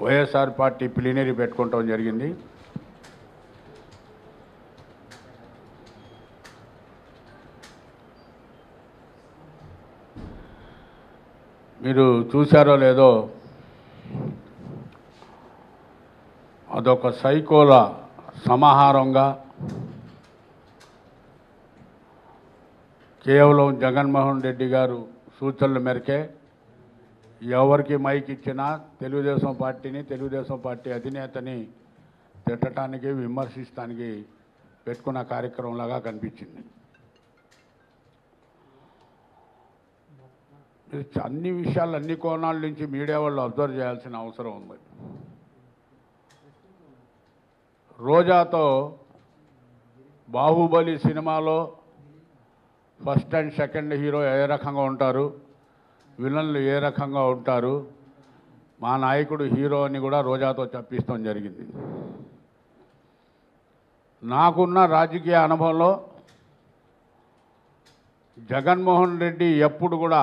YSR party plenary పెట్టుకోవడం జరిగింది. మీరు చూశారో లేదో, అదొక సైకోల సమాహారంగా కేవలం జగన్మోహన్ రెడ్డి గారు సూచనల మేరకే ఎవరికి మైక్ ఇచ్చినా తెలుగుదేశం పార్టీని, తెలుగుదేశం పార్టీ అధినేతని తిట్టడానికి, విమర్శించడానికి పెట్టుకున్న కార్యక్రమంలాగా కనిపించింది. అన్ని విషయాలు, అన్ని కోణాల నుంచి మీడియా వాళ్ళు అబ్జర్వ్ చేయాల్సిన అవసరం ఉంది. రోజాతో బాహుబలి సినిమాలో ఫస్ట్ అండ్ సెకండ్ హీరో ఏ రకంగా ఉంటారు, విలన్లు ఏ రకంగా ఉంటారు, మా నాయకుడు హీరో అని కూడా రోజాతో చెప్పిస్తాం జరిగింది. నాకున్న రాజకీయ అనుభవంలో జగన్మోహన్ రెడ్డి ఎప్పుడు కూడా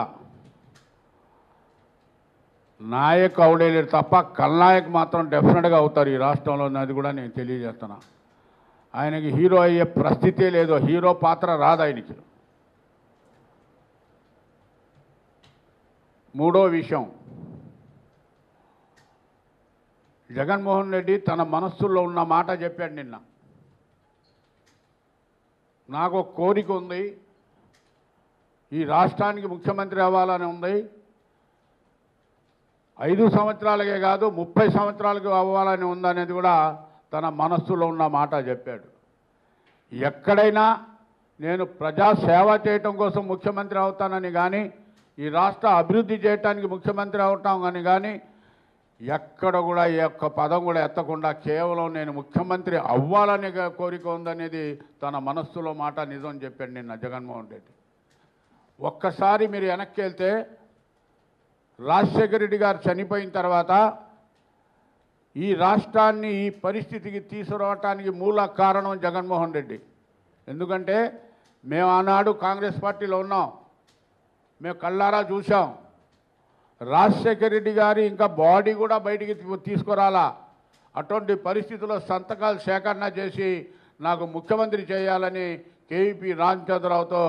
నాయక్ అవడేలేరు తప్ప కల్నాయక్ మాత్రం డెఫినెట్గా అవుతారు ఈ రాష్ట్రంలో. అది కూడా నేను తెలియజేస్తున్నా. ఆయనకి హీరో అయ్యే పరిస్థితే లేదు, హీరో పాత్ర రాదు ఆయనకి. మూడో విషయం, జగన్మోహన్ రెడ్డి తన మనస్సులో ఉన్న మాట చెప్పాడు నిన్న. నాకు ఒక కోరిక ఉంది, ఈ రాష్ట్రానికి ముఖ్యమంత్రి అవ్వాలని ఉంది. 5 సంవత్సరాలకే కాదు 30 సంవత్సరాలకు అవ్వాలని ఉందనేది కూడా తన మనస్సులో ఉన్న మాట చెప్పాడు. ఎక్కడైనా నేను ప్రజాసేవ చేయటం కోసం ముఖ్యమంత్రి అవుతానని కానీ, ఈ రాష్ట్ర అభివృద్ధి చేయటానికి ముఖ్యమంత్రి అవటం అని కానీ ఎక్కడ కూడా ఈ యొక్క పదం కూడా ఎత్తకుండా కేవలం నేను ముఖ్యమంత్రి అవ్వాలనే కోరిక ఉందనేది తన మనస్సులో మాట నిజం చెప్పాడు నిన్న జగన్మోహన్ రెడ్డి. ఒక్కసారి మీరు వెనక్కి వెళ్తే, రాజశేఖర రెడ్డి గారు చనిపోయిన తర్వాత ఈ రాష్ట్రాన్ని ఈ పరిస్థితికి తీసుకురావటానికి మూల కారణం జగన్మోహన్ రెడ్డి. ఎందుకంటే మేము ఆనాడు కాంగ్రెస్ పార్టీలో ఉన్నాం, మేము కళ్ళారా చూసాం. రాజశేఖర రెడ్డి గారి ఇంకా బాడీ కూడా బయటికి తీసుకురాలా. అటువంటి పరిస్థితుల్లో సంతకాలు సేకరణ చేసి నాకు ముఖ్యమంత్రి చేయాలని కేవీపీ రామచంద్రరావుతో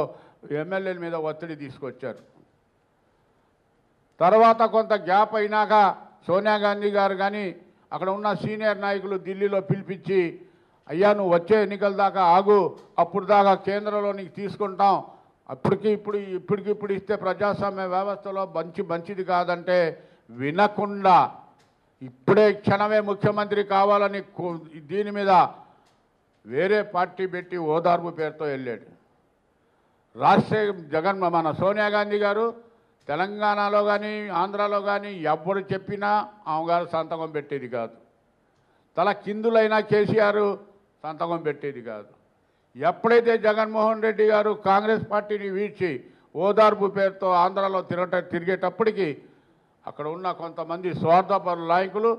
ఎమ్మెల్యేల మీద ఒత్తిడి తీసుకొచ్చారు. తర్వాత కొంత గ్యాప్ అయినాక సోనియా గాంధీ గారు కానీ అక్కడ ఉన్న సీనియర్ నాయకులు ఢిల్లీలో పిలిపించి, అయ్యా నువ్వు వచ్చే ఎన్నికల దాకా ఆగు, అప్పుడు దాకా కేంద్రంలో నీకు తీసుకుంటాం, ఇప్పటికిప్పుడు ఇస్తే ప్రజాస్వామ్య వ్యవస్థలో మంచిది కాదంటే వినకుండా ఇప్పుడే క్షణమే ముఖ్యమంత్రి కావాలని దీని మీద వేరే పార్టీ పెట్టి ఓదార్పు పేరుతో వెళ్ళాడు. మన సోనియా గాంధీ గారు తెలంగాణలో కానీ ఆంధ్రాలో కానీ ఎవరు చెప్పినా ఆమె గారు సంతకం పెట్టేది కాదు. తల కిందులైనా కేసీఆర్ సంతకం పెట్టేది కాదు. ఎప్పుడైతే జగన్మోహన్ రెడ్డి గారు కాంగ్రెస్ పార్టీని వీడ్చి ఓదార్పు పేరుతో ఆంధ్రాలో తిరిగేటప్పటికి అక్కడ ఉన్న కొంతమంది స్వార్థపరుల నాయకులు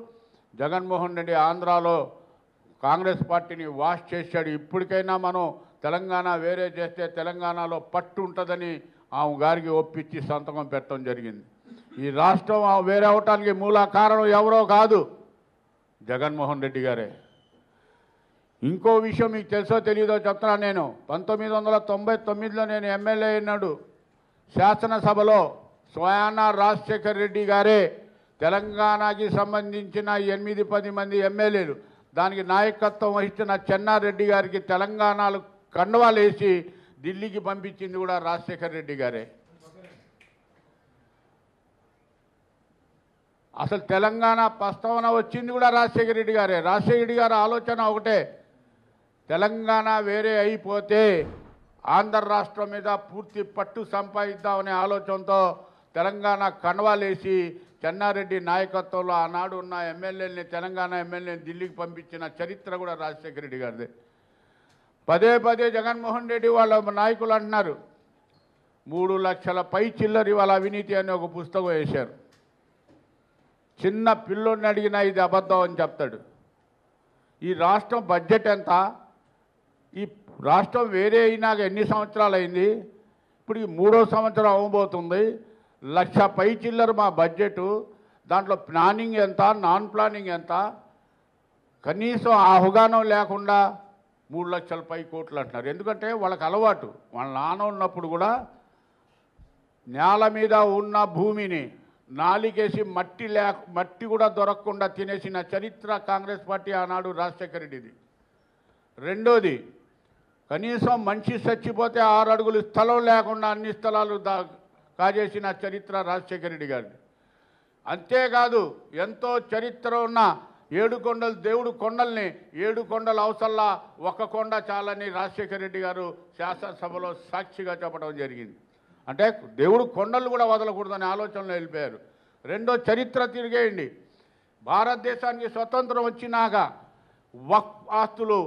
జగన్మోహన్ రెడ్డి ఆంధ్రాలో కాంగ్రెస్ పార్టీని వాష్ చేశాడు. ఇప్పటికైనా మనం తెలంగాణ వేరే చేస్తే తెలంగాణలో పట్టు ఉంటుందని ఆమె గారికి ఒప్పించి సంతకం పెట్టడం జరిగింది. ఈ రాష్ట్రం వేరే అవటానికి మూల కారణం ఎవరో కాదు, జగన్మోహన్ రెడ్డి గారే. ఇంకో విషయం మీకు తెలుసో తెలియదో చెప్తున్నా. నేను 1999లో నేను ఎమ్మెల్యే అయినాడు శాసనసభలో స్వయానా రాజశేఖర రెడ్డి గారే తెలంగాణకి సంబంధించిన 8-10 మంది ఎమ్మెల్యేలు దానికి నాయకత్వం వహించిన చెన్నారెడ్డి గారికి తెలంగాణలో కండువాలు వేసి ఢిల్లీకి పంపించింది కూడా రాజశేఖర రెడ్డి గారే. అసలు తెలంగాణ ప్రస్తావన వచ్చింది కూడా రాజశేఖర రెడ్డి గారే. రాజశేఖర రెడ్డి గారి ఆలోచన ఒకటే, తెలంగాణ వేరే అయిపోతే ఆంధ్ర రాష్ట్రం మీద పూర్తి పట్టు సంపాదిద్దామనే ఆలోచనతో తెలంగాణ కండువాలేసి చెన్నారెడ్డి నాయకత్వంలో ఆనాడు ఉన్న ఎమ్మెల్యేలని, తెలంగాణ ఎమ్మెల్యేని ఢిల్లీకి పంపించిన చరిత్ర కూడా రాజశేఖర రెడ్డి గారిదే. పదే పదే జగన్మోహన్ రెడ్డి వాళ్ళ నాయకులు అంటున్నారు 3 లక్షల పై చిల్లరి వాళ్ళ అవినీతి అని ఒక పుస్తకం వేశారు. చిన్న పిల్లోడిని అడిగినా ఇది అబద్ధం అని చెప్తాడు. ఈ రాష్ట్రం బడ్జెట్ ఎంత? ఈ రాష్ట్రం వేరే అయినాక ఎన్ని సంవత్సరాలు అయింది? ఇప్పుడు ఈ 3వ సంవత్సరం అవ్వబోతుంది. 1 లక్ష పై చిల్లర మా బడ్జెటు. దాంట్లో ప్లానింగ్ ఎంత, నాన్ ప్లానింగ్ ఎంత? కనీసం అవగాహన లేకుండా 3 లక్షల పై కోట్లు అంటున్నారు. ఎందుకంటే వాళ్ళకి అలవాటు. వాళ్ళ నాన్న ఉన్నప్పుడు కూడా నేల మీద ఉన్న భూమిని నాలికేసి మట్టి కూడా దొరకకుండా తినేసిన చరిత్ర కాంగ్రెస్ పార్టీ ఆనాడు రాజశేఖర రెడ్డిది. రెండోది, కనీసం మనిషి చచ్చిపోతే 6 అడుగులు స్థలం లేకుండా అన్ని స్థలాలు కాజేసిన చరిత్ర రాజశేఖర రెడ్డి గారిది. అంతేకాదు ఎంతో చరిత్ర ఉన్న 7 కొండలు, దేవుడు కొండల్ని 7 కొండల అవసరంలా 1 కొండ చాలని రాజశేఖర రెడ్డి గారు శాసనసభలో సాక్షిగా చెప్పడం జరిగింది. అంటే దేవుడు కొండలు కూడా వదలకూడదనే ఆలోచనలో వెళ్ళిపోయారు. రెండో, చరిత్ర తిరిగేయండి. భారతదేశానికి స్వతంత్రం వచ్చినాక వక్ఫ్ ఆస్తులు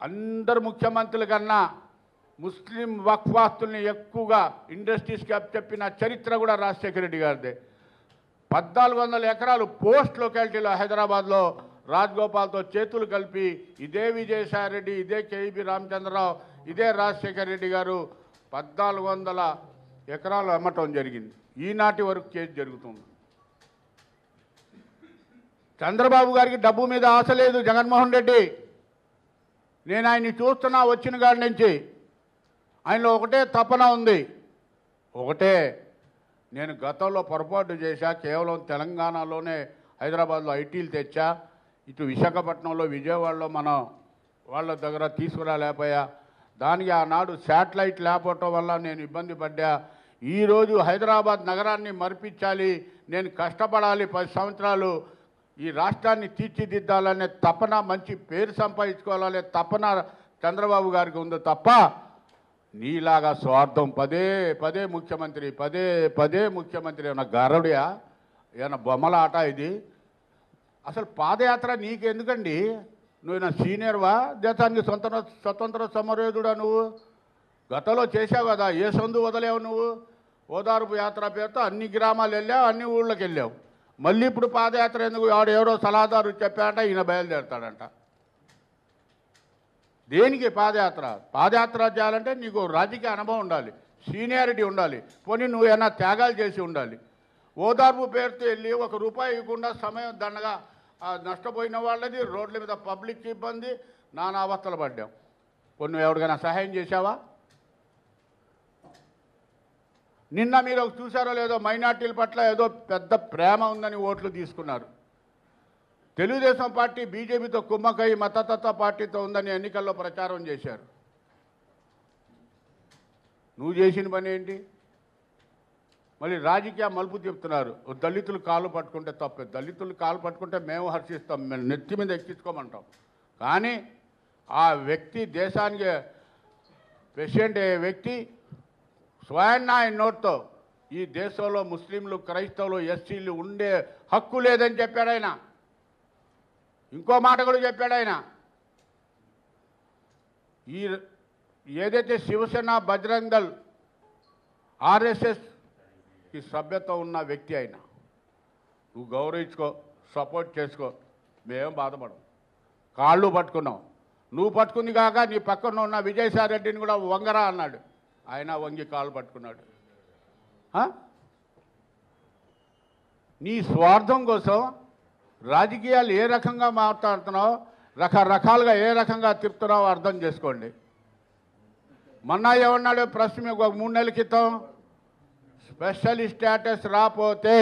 అందరు ముఖ్యమంత్రుల కన్నా ముస్లిం వక్ఫ్ ఆస్తుల్ని ఎక్కువగా ఇండస్ట్రీస్కి చెప్పిన చరిత్ర కూడా రాజశేఖర రెడ్డి గారిదే. 1400 ఎకరాలు పోస్ట్ లొకాలిటీలో హైదరాబాద్లో రాజగోపాల్తో చేతులు కలిపి ఇదే విజయసాయి రెడ్డి, ఇదే కేఈబి రామచంద్రరావు, ఇదే రాజశేఖర రెడ్డి గారు 1400 ఎకరాలు అమ్మటం జరిగింది. ఈనాటి వరకు కేసు జరుగుతుంది. చంద్రబాబు గారికి డబ్బు మీద ఆశ లేదు. జగన్మోహన్ రెడ్డి, నేను ఆయన్ని చూస్తున్నా వచ్చిన కాడి నుంచి. ఆయనలో ఒకటే తపన ఉంది. ఒకటే, నేను గతంలో పొరపాటు చేశా, కేవలం తెలంగాణలోనే హైదరాబాద్లో ఐటీలు తెచ్చా, ఇటు విశాఖపట్నంలో, విజయవాడలో మనం వాళ్ళ దగ్గర తీసుకురాలేకపోయా, దానికి ఆనాడు శాటిలైట్ లేకపోవటం వల్ల నేను ఇబ్బంది పడ్డా. ఈరోజు హైదరాబాద్ నగరాన్ని మరిపించాలి, నేను కష్టపడాలి, 10 సంవత్సరాలు ఈ రాష్ట్రాన్ని తీర్చిదిద్దాలనే తపన, మంచి పేరు సంపాదించుకోవాలనే తపన చంద్రబాబు గారికి ఉంది తప్ప నీలాగా స్వార్థం పదే పదే ముఖ్యమంత్రి ఏమన్నా గరుడియా? ఏమన్నా బొమ్మల ఆట ఇది? అసలు పాదయాత్ర నీకెందుకండి? నువ్వు నా సీనియర్వా? దేశానికి స్వతంత్ర సమరయోధుడా? నువ్వు గతంలో చేసావు కదా, ఏ సందు వదలేవు నువ్వు? ఓదార్పు యాత్ర పేరుతో అన్ని గ్రామాలు వెళ్ళావు, అన్ని ఊళ్ళకి వెళ్ళావు. మళ్ళీ ఇప్పుడు పాదయాత్ర ఎందుకు? ఎవడో సలహాదారు చెప్పాడంట, ఈయన బయలుదేరుతాడంట. దేనికి పాదయాత్ర? పాదయాత్ర చేయాలంటే నీకు రాజకీయ అనుభవం ఉండాలి, సీనియారిటీ ఉండాలి, పోనీ నువ్వు ఏమైనా త్యాగాలు చేసి ఉండాలి. ఓదార్పు పేరుతో వెళ్ళి 1 రూపాయి ఇవ్వకుండా సమయం దండగా నష్టపోయిన వాళ్ళది, రోడ్ల మీద పబ్లిక్ ఇబ్బంది, నానా అవస్థలు పడ్డాం. కొన్ని ఎవరికైనా సహాయం చేశావా? నిన్న మీరు చూసారో లేదో, మైనార్టీల పట్ల ఏదో పెద్ద ప్రేమ ఉందని ఓట్లు తీసుకున్నారు. తెలుగుదేశం పార్టీ బీజేపీతో కుమ్మకై మతతత్వ పార్టీతో ఉందని ఎన్నికల్లో ప్రచారం చేశారు. నువ్వు చేసిన పని ఏంటి? మళ్ళీ రాజకీయ మలుపు చెప్తున్నారు. దళితులు కాళ్ళు పట్టుకుంటే తప్పే. దళితులు కాళ్ళు పట్టుకుంటే మేము హర్షిస్తాం, మేము నెత్తి మీద ఎక్కించుకోమంటాం. కానీ ఆ వ్యక్తి, దేశానికి ప్రెసిడెంట్ అయ్యే వ్యక్తి స్వయాన్న ఆయన నోట్తో ఈ దేశంలో ముస్లింలు, క్రైస్తవులు, ఎస్సీలు ఉండే హక్కు లేదని చెప్పాడు ఆయన. ఇంకో మాట కూడా చెప్పాడు ఆయన. ఈ ఏదైతే శివసేన, బజరంగ్ దళ్, ఆర్ఎస్ఎస్కి సభ్యత్వం ఉన్న వ్యక్తి అయినా నువ్వు గౌరవించుకో, సపోర్ట్ చేసుకో, మేమేం బాధపడం. కాళ్ళు పట్టుకున్నాం. నువ్వు పట్టుకుంది కాక నీ పక్కన ఉన్న విజయసాయి రెడ్డిని కూడా వంగరా అన్నాడు. ఆయన వంగి కాళ్ళు పట్టుకున్నాడు. నీ స్వార్థం కోసం రాజకీయాలు ఏ రకంగా మాట్లాడుతున్నావు, రకరకాలుగా ఏ రకంగా తిప్పుతున్నావు అర్థం చేసుకోండి. మొన్న ఏమన్నాడు ప్రెస్ మీకు 3 నెలల క్రితం, స్పెషల్ స్టేటస్ రాపోతే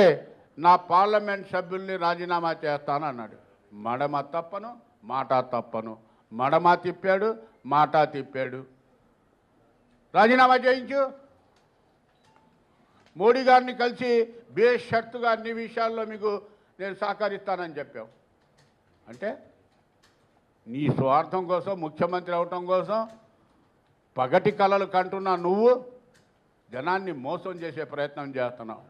నా పార్లమెంట్ సభ్యుల్ని రాజీనామా చేస్తాను అన్నాడు. మడమ తప్పను, మాట తప్పను. మడమ తిప్పాడు, మాట తిప్పాడు. రాజీనామా చేయించు. మోడీ గారిని కలిసి బేషరతుగా అన్ని విషయాల్లో మీకు నేను సహకరిస్తానని చెప్పావు. అంటే నీ స్వార్థం కోసం, ముఖ్యమంత్రి అవటం కోసం పగటి కలలు కంటున్నా నువ్వు జనాన్ని మోసం చేసే ప్రయత్నం చేస్తున్నావు.